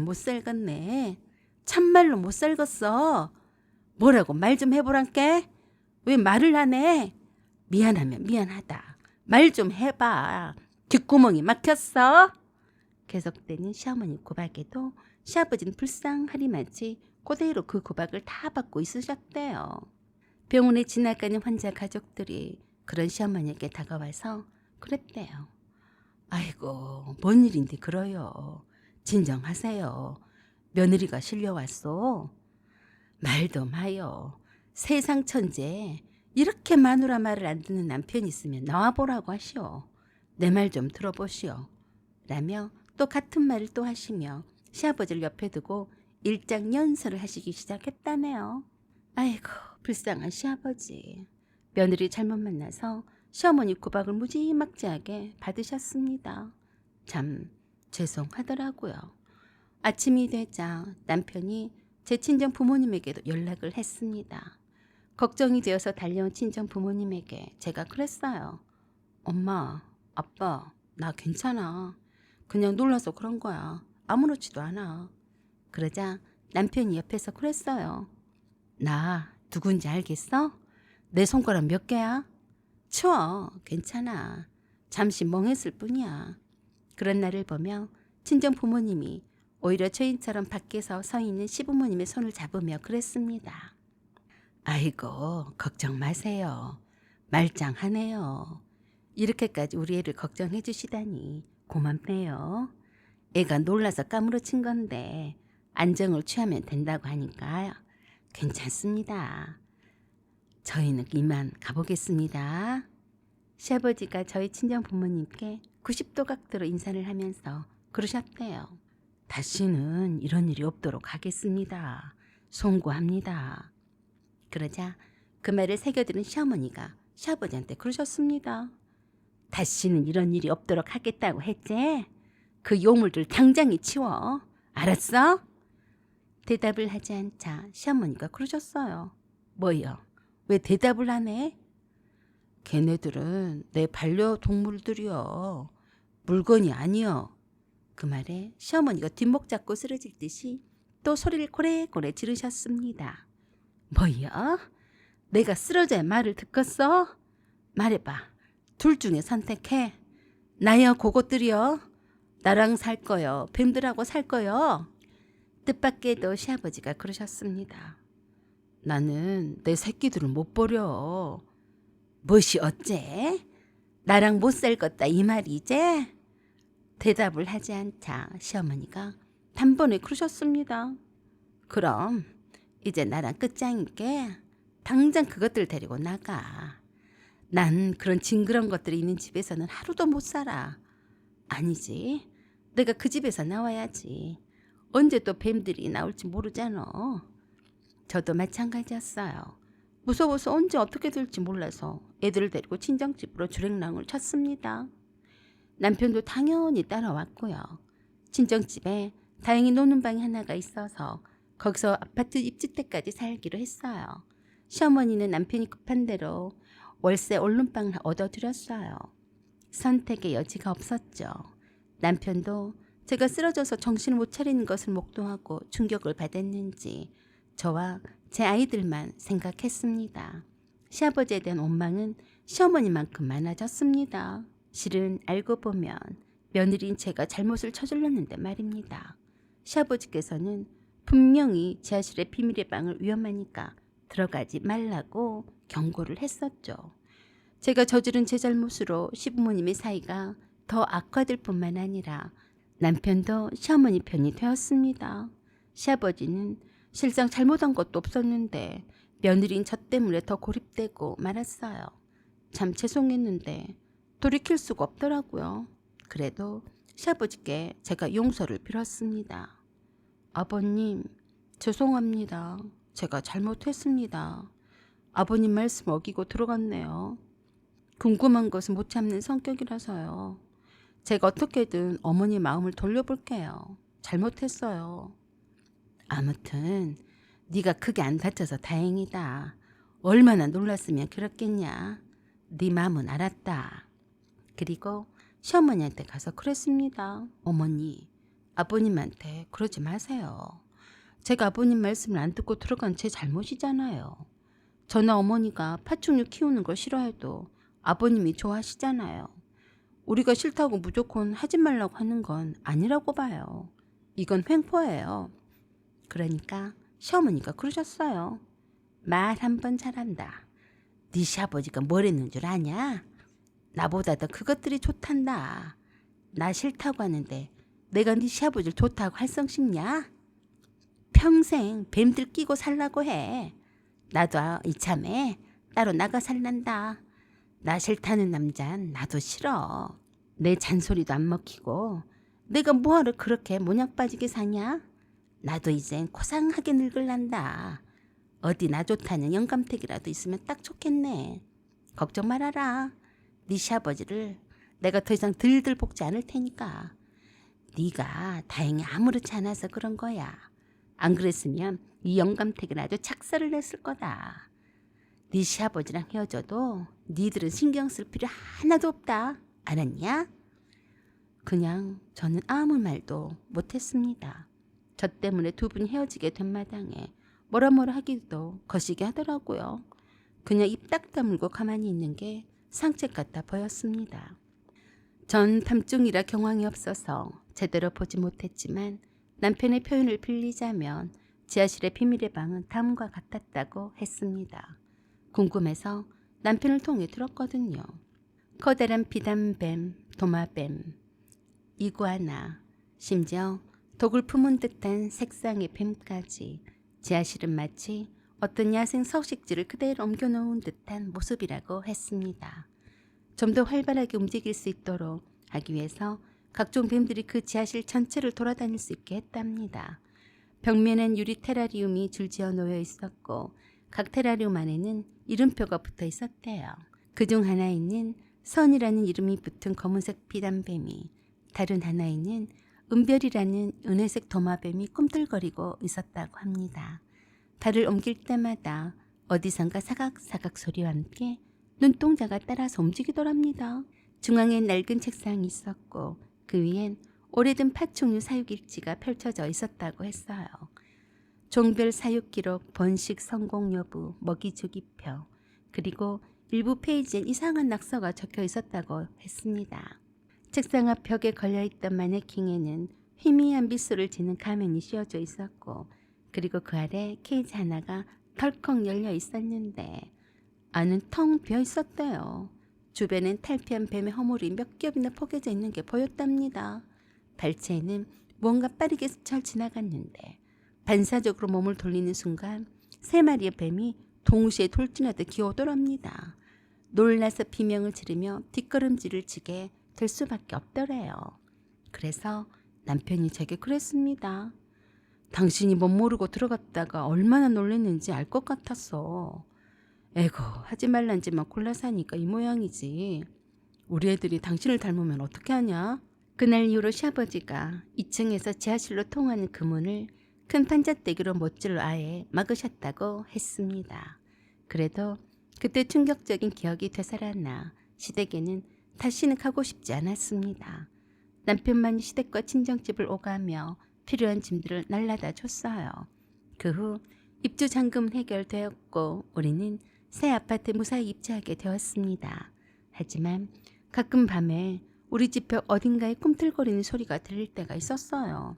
못 살겠네. 참말로 못 살겠어. 뭐라고 말 좀 해보란께? 왜 말을 안 해? 미안하면 미안하다. 말 좀 해봐. 뒷구멍이 막혔어? 계속되는 시어머니 구박에도 시아버지는 불쌍하리마치 그대로 그 구박을 다 받고 있으셨대요. 병원에 지나가는 환자 가족들이 그런 시어머니에게 다가와서 그랬대요. 아이고 뭔 일인데 그러요. 진정하세요. 며느리가 실려왔어. 말도 마요. 세상 천재 이렇게 마누라 말을 안 듣는 남편이 있으면 나와보라고 하시오. 내 말 좀 들어보시오. 라며 또 같은 말을 또 하시며 시아버지를 옆에 두고 일장연설을 하시기 시작했다네요. 아이고 불쌍한 시아버지. 며느리 잘못 만나서 시어머니 구박을 무지막지하게 받으셨습니다. 참 죄송하더라고요. 아침이 되자 남편이 제 친정 부모님에게도 연락을 했습니다. 걱정이 되어서 달려온 친정 부모님에게 제가 그랬어요. 엄마, 아빠, 나 괜찮아. 그냥 놀라서 그런 거야. 아무렇지도 않아. 그러자 남편이 옆에서 그랬어요. 나 누군지 알겠어? 내 손가락 몇 개야? 치워. 괜찮아. 잠시 멍했을 뿐이야. 그런 날을 보며 친정 부모님이 오히려 죄인처럼 밖에서 서 있는 시부모님의 손을 잡으며 그랬습니다. 아이고 걱정 마세요. 말짱하네요. 이렇게까지 우리 애를 걱정해 주시다니 고맙네요. 애가 놀라서 까무러친 건데 안정을 취하면 된다고 하니까 괜찮습니다. 저희는 이만 가보겠습니다. 시아버지가 저희 친정 부모님께 90도 각도로 인사를 하면서 그러셨대요. 다시는 이런 일이 없도록 하겠습니다. 송구합니다. 그러자 그 말을 새겨들은 시어머니가 시아버지한테 그러셨습니다. 다시는 이런 일이 없도록 하겠다고 했지? 그 요물들 당장에 치워. 알았어? 대답을 하지 않자 시어머니가 그러셨어요. 뭐요? 왜 대답을 안 해? 걔네들은 내 반려동물들이여. 물건이 아니여. 그 말에 시어머니가 뒷목 잡고 쓰러질 듯이 또 소리를 고래고래 지르셨습니다. 뭐야? 내가 쓰러져야 말을 듣겠어? 말해봐. 둘 중에 선택해. 나야 그것들이여. 나랑 살 거요. 뱀들하고 살 거요. 뜻밖에도 시아버지가 그러셨습니다. 나는 내 새끼들을 못 버려. 무엇이 어째? 나랑 못 살겠다 이 말이지? 대답을 하지 않자 시어머니가 단번에 그러셨습니다. 그럼 이제 나랑 끝장이게 당장 그것들 데리고 나가. 난 그런 징그러운 것들이 있는 집에서는 하루도 못 살아. 아니지. 내가 그 집에서 나와야지. 언제 또 뱀들이 나올지 모르잖아. 저도 마찬가지였어요. 무서워서 언제 어떻게 될지 몰라서 애들을 데리고 친정집으로 주랭랑을 쳤습니다. 남편도 당연히 따라왔고요. 친정집에 다행히 노는 방이 하나가 있어서 거기서 아파트 입주 때까지 살기로 했어요. 시어머니는 남편이 급한 대로 월세 얼른방을 얻어드렸어요. 선택의 여지가 없었죠. 남편도 제가 쓰러져서 정신을 못 차리는 것을 목도하고 충격을 받았는지 저와 제 아이들만 생각했습니다. 시아버지에 대한 원망은 시어머니만큼 많아졌습니다. 실은 알고 보면 며느리인 제가 잘못을 저질렀는데 말입니다. 시아버지께서는 분명히 지하실의 비밀의 방을 위험하니까 들어가지 말라고 경고를 했었죠. 제가 저지른 제 잘못으로 시부모님의 사이가 더 악화될 뿐만 아니라 남편도 시어머니 편이 되었습니다. 시아버지는 실상 잘못한 것도 없었는데 며느리인 저 때문에 더 고립되고 말았어요. 참 죄송했는데 돌이킬 수가 없더라고요. 그래도 시아버지께 제가 용서를 빌었습니다. 아버님, 죄송합니다. 제가 잘못했습니다. 아버님 말씀 어기고 들어갔네요. 궁금한 것은 못 참는 성격이라서요. 제가 어떻게든 어머니 마음을 돌려볼게요. 잘못했어요. 아무튼 네가 크게 안 다쳐서 다행이다. 얼마나 놀랐으면 그렇겠냐. 네 마음은 알았다. 그리고 시어머니한테 가서 그랬습니다. 어머니, 아버님한테 그러지 마세요. 제가 아버님 말씀을 안 듣고 들어간 제 잘못이잖아요. 저나 어머니가 파충류 키우는 걸 싫어해도 아버님이 좋아하시잖아요. 우리가 싫다고 무조건 하지 말라고 하는 건 아니라고 봐요. 이건 횡포예요. 그러니까 시어머니가 그러셨어요. 말 한 번 잘한다. 네 시아버지가 뭘 했는 줄 아냐? 나보다 더 그것들이 좋단다. 나 싫다고 하는데 내가 네 시아버지를 좋다고 할 성 싶냐? 평생 뱀들 끼고 살라고 해. 나도 이참에 따로 나가 살란다. 나 싫다는 남잔 나도 싫어. 내 잔소리도 안 먹히고 내가 뭐하러 그렇게 모냥 빠지게 사냐? 나도 이젠 고상하게 늙을란다. 어디 나 좋다는 영감택이라도 있으면 딱 좋겠네. 걱정 말아라. 네 시아버지를 내가 더 이상 들들 볶지 않을 테니까. 네가 다행히 아무렇지 않아서 그런 거야. 안 그랬으면 이 영감택은 아주 착서를 냈을 거다. 네 시아버지랑 헤어져도 니들은 신경 쓸 필요 하나도 없다. 알았냐? 그냥 저는 아무 말도 못했습니다. 저 때문에 두 분이 헤어지게 된 마당에 뭐라 하기도 거시기 하더라고요. 그냥 입 딱 다물고 가만히 있는 게 상책 같아 보였습니다. 전 탐중이라 경황이 없어서 제대로 보지 못했지만 남편의 표현을 빌리자면 지하실의 비밀의 방은 다음과 같았다고 했습니다. 궁금해서 남편을 통해 들었거든요. 커다란 비단뱀, 도마뱀, 이구아나, 심지어 독을 품은 듯한 색상의 뱀까지 지하실은 마치 어떤 야생 서식지를 그대로 옮겨놓은 듯한 모습이라고 했습니다. 좀 더 활발하게 움직일 수 있도록 하기 위해서 각종 뱀들이 그 지하실 전체를 돌아다닐 수 있게 했답니다. 벽면엔 유리 테라리움이 줄지어 놓여 있었고 각 테라리움 안에는 이름표가 붙어 있었대요. 그중 하나에는 선이라는 이름이 붙은 검은색 비단뱀이, 다른 하나에는 은별이라는 은회색 도마뱀이 꿈틀거리고 있었다고 합니다. 발을 옮길 때마다 어디선가 사각사각 소리와 함께 눈동자가 따라서 움직이더랍니다. 중앙엔 낡은 책상이 있었고 그 위엔 오래된 파충류 사육 일지가 펼쳐져 있었다고 했어요. 종별 사육 기록, 번식 성공 여부, 먹이 주기표, 그리고 일부 페이지엔 이상한 낙서가 적혀 있었다고 했습니다. 책상 앞 벽에 걸려있던 마네킹에는 희미한 빗소리를 지는 가면이 씌워져 있었고, 그리고 그 아래 케이지 하나가 덜컥 열려 있었는데 안은 텅 비어 있었대요. 주변엔 탈피한 뱀의 허물이 몇 겹이나 포개져 있는 게 보였답니다. 발치에는 뭔가 빠르게 스쳐 지나갔는데 반사적으로 몸을 돌리는 순간 3마리의 뱀이 동시에 돌진하듯 기어오더랍니다. 놀라서 비명을 지르며 뒷걸음질을 치게 될 수밖에 없더래요. 그래서 남편이 제게 그랬습니다. 당신이 못 모르고 들어갔다가 얼마나 놀랐는지 알 것 같았어. 에고, 하지 말란 짓만 골라서 하니까 이 모양이지. 우리 애들이 당신을 닮으면 어떻게 하냐? 그날 이후로 시아버지가 2층에서 지하실로 통하는 그 문을 큰 판잣대기로 못질로 아예 막으셨다고 했습니다. 그래도 그때 충격적인 기억이 되살아나 시댁에는 다시는 가고 싶지 않았습니다. 남편만이 시댁과 친정집을 오가며 필요한 짐들을 날라다 줬어요. 그 후 입주 잔금은 해결되었고 우리는 새 아파트에 무사히 입주하게 되었습니다. 하지만 가끔 밤에 우리 집 벽 어딘가에 꿈틀거리는 소리가 들릴 때가 있었어요.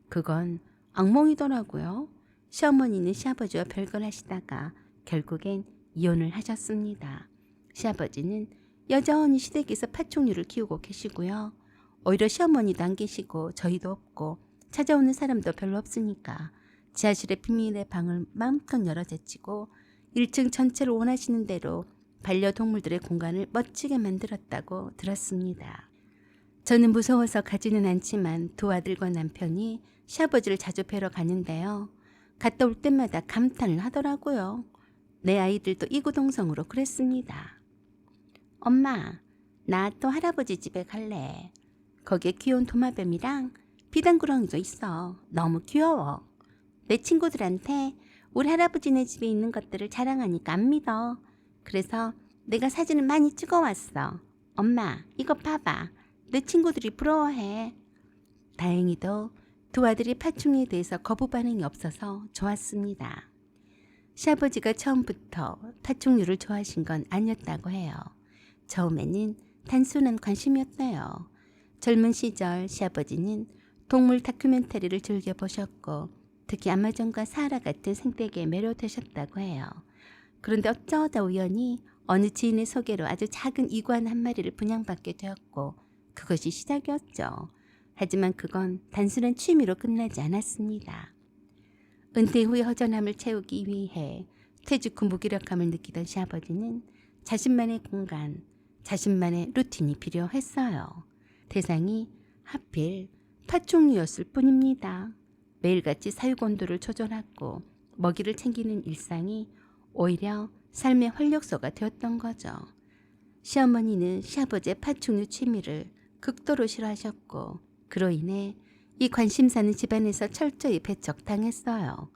그건 악몽이더라고요. 시어머니는 시아버지와 별걸 하시다가 결국엔 이혼을 하셨습니다. 시아버지는 여전히 시댁에서 파충류를 키우고 계시고요. 오히려 시어머니도 안 계시고 저희도 없고 찾아오는 사람도 별로 없으니까 지하실에 비밀의 방을 마음껏 열어 제치고 1층 전체를 원하시는 대로 반려동물들의 공간을 멋지게 만들었다고 들었습니다. 저는 무서워서 가지는 않지만 두 아들과 남편이 시아버지를 자주 뵈러 가는데요. 갔다 올 때마다 감탄을 하더라고요. 내 아이들도 이구동성으로 그랬습니다. 엄마, 나 또 할아버지 집에 갈래. 거기에 귀여운 도마뱀이랑 비단구렁이도 있어. 너무 귀여워. 내 친구들한테 우리 할아버지네 집에 있는 것들을 자랑하니까 안 믿어. 그래서 내가 사진을 많이 찍어왔어. 엄마, 이거 봐봐. 내 친구들이 부러워해. 다행히도 두 아들이 파충류에 대해서 거부 반응이 없어서 좋았습니다. 시아버지가 처음부터 파충류를 좋아하신 건 아니었다고 해요. 처음에는 단순한 관심이었대요. 젊은 시절 시아버지는 동물 다큐멘터리를 즐겨보셨고 특히 아마존과 사하라 같은 생태계에 매료되셨다고 해요. 그런데 어쩌다 우연히 어느 지인의 소개로 아주 작은 이구아나 한 마리를 분양받게 되었고 그것이 시작이었죠. 하지만 그건 단순한 취미로 끝나지 않았습니다. 은퇴 후의 허전함을 채우기 위해 퇴직 후 무기력함을 느끼던 시아버지는 자신만의 공간, 자신만의 루틴이 필요했어요. 대상이 하필 파충류였을 뿐입니다. 매일같이 사육 온도를 조절하고 먹이를 챙기는 일상이 오히려 삶의 활력소가 되었던 거죠. 시어머니는 시아버지의 파충류 취미를 극도로 싫어하셨고 그로 인해 이 관심사는 집안에서 철저히 배척당했어요.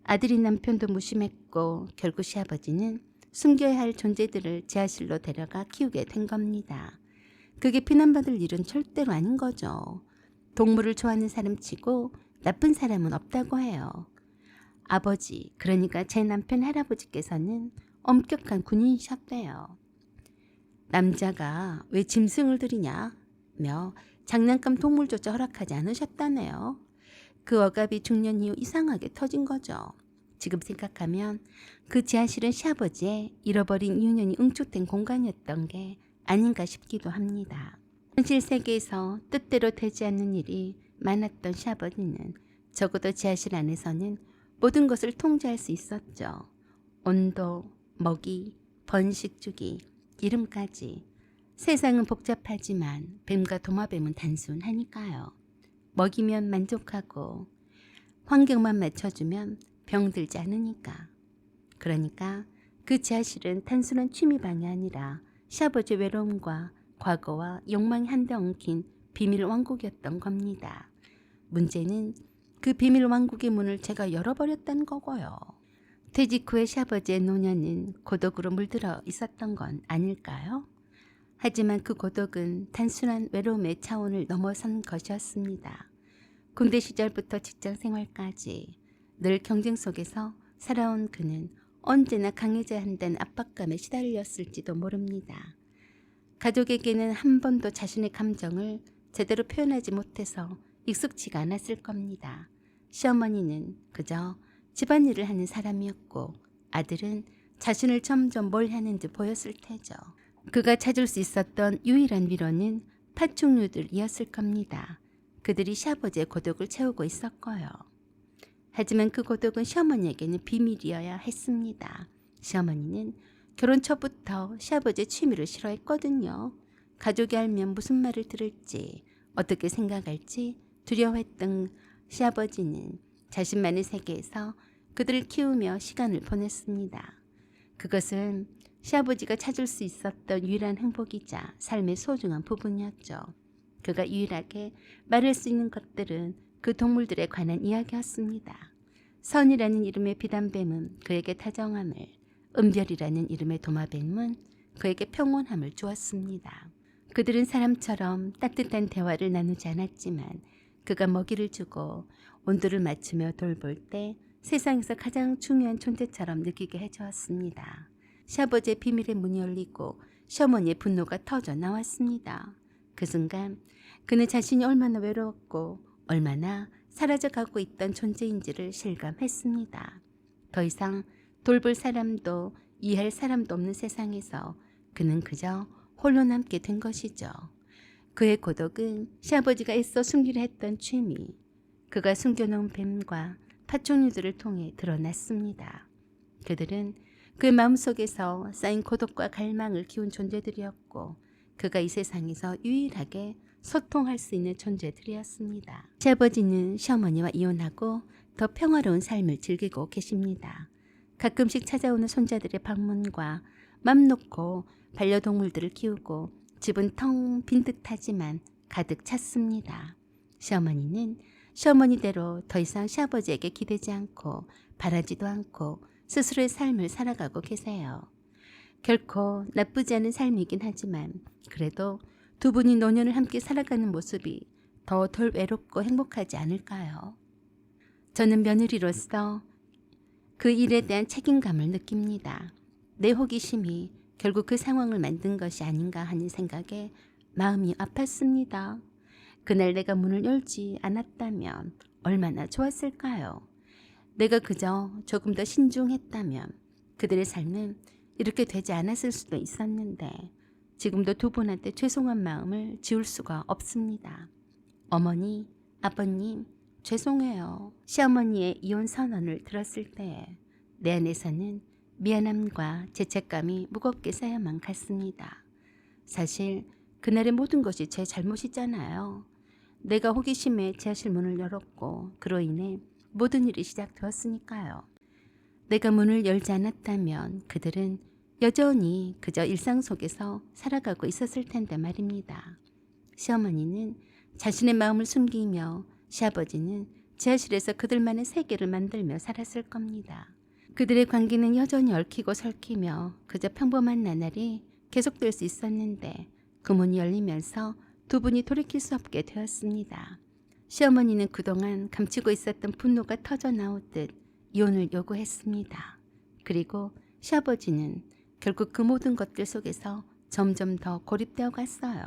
아들이 남편도 무심했고 결국 시아버지는 숨겨야 할 존재들을 지하실로 데려가 키우게 된 겁니다. 그게 비난받을 일은 절대로 아닌 거죠. 동물을 좋아하는 사람치고 나쁜 사람은 없다고 해요. 아버지, 그러니까 제 남편 할아버지께서는 엄격한 군인이셨대요. 남자가 왜 짐승을 들이냐며 장난감 동물조차 허락하지 않으셨다네요. 그 억압이 중년 이후 이상하게 터진 거죠. 지금 생각하면 그 지하실은 시아버지의 잃어버린 유년이 응축된 공간이었던 게 아닌가 싶기도 합니다. 현실 세계에서 뜻대로 되지 않는 일이 많았던 시아버지는 적어도 지하실 안에서는 모든 것을 통제할 수 있었죠. 온도, 먹이, 번식 주기, 이름까지. 세상은 복잡하지만 뱀과 도마뱀은 단순하니까요. 먹이면 만족하고 환경만 맞춰주면 병들지 않으니까. 그러니까 그 지하실은 단순한 취미방이 아니라 시아버지 외로움과 과거와 욕망이 한데 엉킨 비밀 왕국이었던 겁니다. 문제는 그 비밀 왕국의 문을 제가 열어버렸다는 거고요. 퇴직 후에 시아버지의 노년은 고독으로 물들어 있었던 건 아닐까요? 하지만 그 고독은 단순한 외로움의 차원을 넘어선 것이었습니다. 군대 시절부터 직장 생활까지 늘 경쟁 속에서 살아온 그는 언제나 강해져야 한다는 압박감에 시달렸을지도 모릅니다. 가족에게는 한 번도 자신의 감정을 제대로 표현하지 못해서 익숙치가 않았을 겁니다. 시어머니는 그저 집안일을 하는 사람이었고 아들은 자신을 점점 뭘 하는지 보였을 테죠. 그가 찾을 수 있었던 유일한 위로는 파충류들이었을 겁니다. 그들이 시아버지의 고독을 채우고 있었고요. 하지만 그 고독은 시어머니에게는 비밀이어야 했습니다. 시어머니는 결혼 초부터 시아버지의 취미를 싫어했거든요. 가족이 알면 무슨 말을 들을지, 어떻게 생각할지 두려워했던 시아버지는 자신만의 세계에서 그들을 키우며 시간을 보냈습니다. 그것은 시아버지가 찾을 수 있었던 유일한 행복이자 삶의 소중한 부분이었죠. 그가 유일하게 말할 수 있는 것들은 그 동물들에 관한 이야기였습니다. 선이라는 이름의 비단뱀은 그에게 다정함을, 은별이라는 이름의 도마뱀은 그에게 평온함을 주었습니다. 그들은 사람처럼 따뜻한 대화를 나누지 않았지만 그가 먹이를 주고 온도를 맞추며 돌볼 때 세상에서 가장 중요한 존재처럼 느끼게 해주었습니다. 시아버지의 비밀의 문이 열리고 시어머니의 분노가 터져 나왔습니다. 그 순간 그는 자신이 얼마나 외로웠고 얼마나 사라져가고 있던 존재인지를 실감했습니다. 더 이상 돌볼 사람도 이해할 사람도 없는 세상에서 그는 그저 홀로 남게 된 것이죠. 그의 고독은 시아버지가 애써 숨기려 했던 취미, 그가 숨겨놓은 뱀과 파충류들을 통해 드러났습니다. 그들은 그의 마음속에서 쌓인 고독과 갈망을 키운 존재들이었고 그가 이 세상에서 유일하게 소통할 수 있는 존재들이었습니다. 시아버지는 시어머니와 이혼하고 더 평화로운 삶을 즐기고 계십니다. 가끔씩 찾아오는 손자들의 방문과 맘 놓고 반려동물들을 키우고 집은 텅 빈 듯하지만 가득 찼습니다. 시어머니는 시어머니대로 더 이상 시아버지에게 기대지 않고 바라지도 않고 스스로의 삶을 살아가고 계세요. 결코 나쁘지 않은 삶이긴 하지만 그래도 두 분이 노년을 함께 살아가는 모습이 더 덜 외롭고 행복하지 않을까요? 저는 며느리로서 그 일에 대한 책임감을 느낍니다. 내 호기심이 결국 그 상황을 만든 것이 아닌가 하는 생각에 마음이 아팠습니다. 그날 내가 문을 열지 않았다면 얼마나 좋았을까요? 내가 그저 조금 더 신중했다면 그들의 삶은 이렇게 되지 않았을 수도 있었는데 지금도 두 분한테 죄송한 마음을 지울 수가 없습니다. 어머니, 아버님, 죄송해요. 시어머니의 이혼 선언을 들었을 때 내 안에서는 미안함과 죄책감이 무겁게 쌓여만 갔습니다. 사실 그날의 모든 것이 제 잘못이잖아요. 내가 호기심에 지하실 문을 열었고 그로 인해 모든 일이 시작되었으니까요. 내가 문을 열지 않았다면 그들은 여전히 그저 일상 속에서 살아가고 있었을 텐데 말입니다. 시어머니는 자신의 마음을 숨기며 시아버지는 지하실에서 그들만의 세계를 만들며 살았을 겁니다. 그들의 관계는 여전히 얽히고 설키며 그저 평범한 나날이 계속될 수 있었는데 그 문이 열리면서 두 분이 돌이킬 수 없게 되었습니다. 시어머니는 그동안 감추고 있었던 분노가 터져 나오듯 이혼을 요구했습니다. 그리고 시아버지는 결국 그 모든 것들 속에서 점점 더 고립되어 갔어요.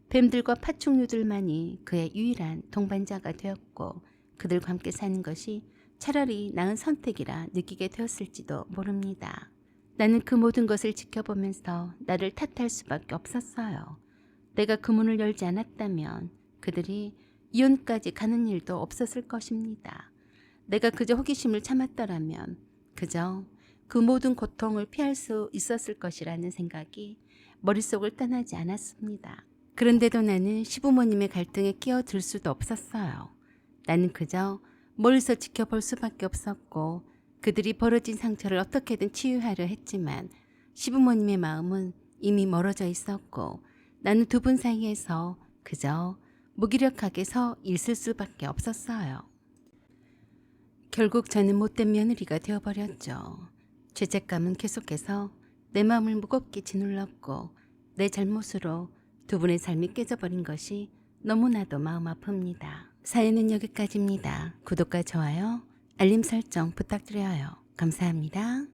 뱀들과 파충류들만이 그의 유일한 동반자가 되었고 그들과 함께 사는 것이 차라리 나은 선택이라 느끼게 되었을지도 모릅니다. 나는 그 모든 것을 지켜보면서 나를 탓할 수밖에 없었어요. 내가 그 문을 열지 않았다면 그들이 이혼까지 가는 일도 없었을 것입니다. 내가 그저 호기심을 참았더라면 그저 그 모든 고통을 피할 수 있었을 것이라는 생각이 머릿속을 떠나지 않았습니다. 그런데도 나는 시부모님의 갈등에 끼어들 수도 없었어요. 나는 그저 멀리서 지켜볼 수밖에 없었고 그들이 벌어진 상처를 어떻게든 치유하려 했지만 시부모님의 마음은 이미 멀어져 있었고 나는 두 분 사이에서 그저 무기력하게 서 있을 수밖에 없었어요. 결국 저는 못된 며느리가 되어버렸죠. 죄책감은 계속해서 내 마음을 무겁게 짓눌렀고 내 잘못으로 두 분의 삶이 깨져버린 것이 너무나도 마음 아픕니다. 사연은 여기까지입니다. 구독과 좋아요, 알림 설정 부탁드려요. 감사합니다.